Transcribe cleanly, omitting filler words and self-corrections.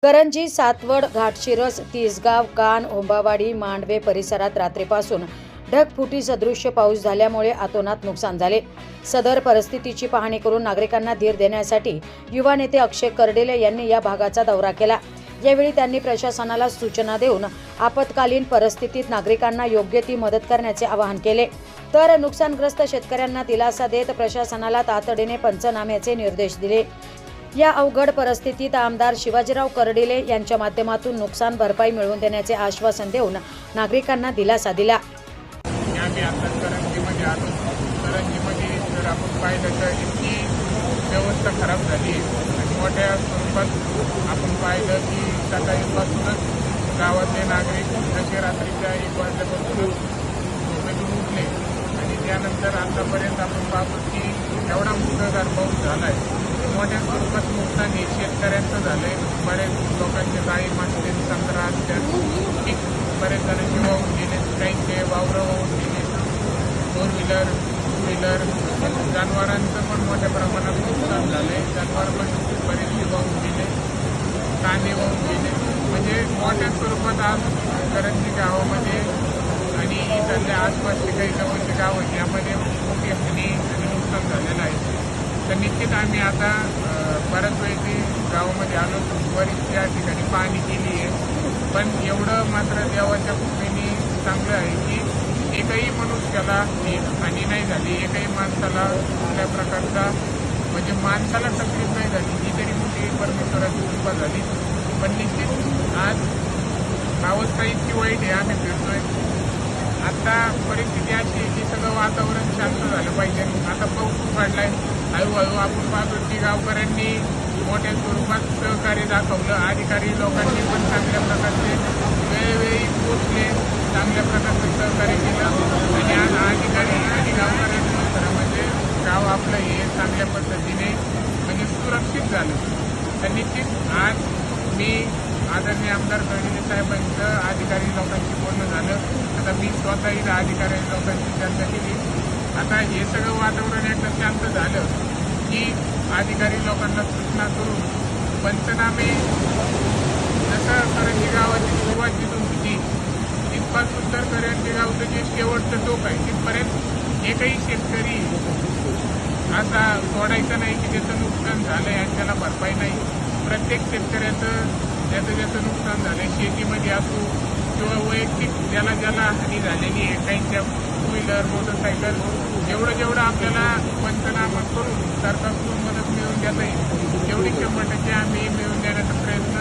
करंजी, सातवड, घाटशिरस, तिसगाव, कान, ओंबावाडी, मांडवे परिसरात रात्रीपासून ढगफुटी सदृश्य पाऊस झाल्यामुळे अतोनात नुकसान झाले। सदर परिस्थितीची पाहणी करून नागरिकांना धीर देण्यासाठी युवा नेते अक्षय कर्डिले यांनी या भागाचा दौरा केला। यावेळी त्यांनी प्रशासनाला सूचना देऊन आपत्कालीन परिस्थितीत नागरिकांना योग्य ती मदत करण्याचे आवाहन केले। तर नुकसानग्रस्त शेतकऱ्यांना दिलासा देत प्रशासनाला तातडीने पंचनाम्याचे निर्देश दिले। या अवघड परिस्थितीत आमदार शिवाजीराव कर्डिले यांच्या माध्यमातून नुकसान भरपाई मिळवून देण्याचे आश्वासन देऊन नागरिकांना दिलासा दिला। आम्ही आता करंजीमध्ये आलो। करंजीमध्ये जर आपण पाहिलं तर इतकी व्यवस्था खराब झाली आणि मोठ्या स्वरूपात आपण पाहिलं की सकाळीपासूनच गावातले नागरिक जसे रात्रीच्या 1 वाजल्यापासूनच झोपेतून उठले आणि त्यानंतर आतापर्यंत आपण पाहतो की एवढा मुसळधार पाऊस झाला आहे। मोठ्या स्वरूपात नुकसान हे शेतकऱ्यांचं झालं आहे। बरेच लोकांचे गाई मासे संत्रा पीक बरेच जणांचे वाहून गेले, काहींचे वावरं वाहून गेले, 4 व्हीलर 2 व्हीलर जनावरांचं पण मोठ्या प्रमाणात नुकसान झालं आहे। जनावर पण बरेचसे वाहून गेले, कांदे वाहून गेले। म्हणजे मोठ्या स्वरूपात आज करंजी गावामध्ये आणि इथल्या आसपासचे काही जवळचे गाव आहेत यामध्ये मोठी हानी आणि नुकसान झालेलं आहे। तर निश्चित आम्ही आता बऱ्याच वेळी गावामध्ये आलो, बरीच त्या ठिकाणी पाहणी केली आहे। पण एवढं मात्र देवाच्या कृपेने चांगलं आहे की एकही मनुष्याला हानी नाही झाली, एकही माणसाला कुठल्या प्रकारचा म्हणजे माणसाला तकलीफ नाही झाली। ही तरी मोठी परमेश्वराची कृपा झाली। पण निश्चित आज अवस्था इतकी वाईट आहे, आम्ही फिरतोय आता परिस्थिती अशी आहे की सगळं वातावरण शांत झालं पाहिजे। आता पाऊस पडलाय, हळूहळू आपण पाहतो की गावकऱ्यांनी मोठ्या स्वरूपात सहकार्य दाखवलं, अधिकारी लोकांनी पण चांगल्या प्रकारचे वेळोवेळी पोचले, चांगल्या प्रकारचं सहकार्य केलं आणि आज अधिकारी आणि गावकऱ्यांनी खरं म्हणजे गाव आपलं हे चांगल्या पद्धतीने म्हणजे सुरक्षित झालं। तर निश्चित आज मी आदरणीय आमदार कर्डिले साहेबांचं अधिकारी लोकांशी बोलणं झालं। आता मी स्वतःही अधिकारी लोकांची चर्चा केली। आता हे सगळं वातावरण एकदा शांत झालं की अधिकारी लोकांना सूचना करून पंचनामे जसं करंजी गावाची सुरुवात जिथून होती तिथपासून तर करंजी गावचं जे शेवटचं टोक आहे तिथपर्यंत एकही शेतकरी असा सोडायचा नाही की ज्याचं नुकसान झालं आहे आणि त्याला भरपाई नाही। प्रत्येक शेतकऱ्याचं ज्याचं नुकसान झालं आहे, शेतीमध्ये असो किंवा वैयक्तिक ज्याला हानी झालेली आहे, काहींच्या 2 व्हीलर मोटरसायकल जेवढं आपल्याला पंचनामा करून सरकारकडून मदत मिळवून देता येईल तेवढी 100% आम्ही मिळवून देण्याचा प्रयत्न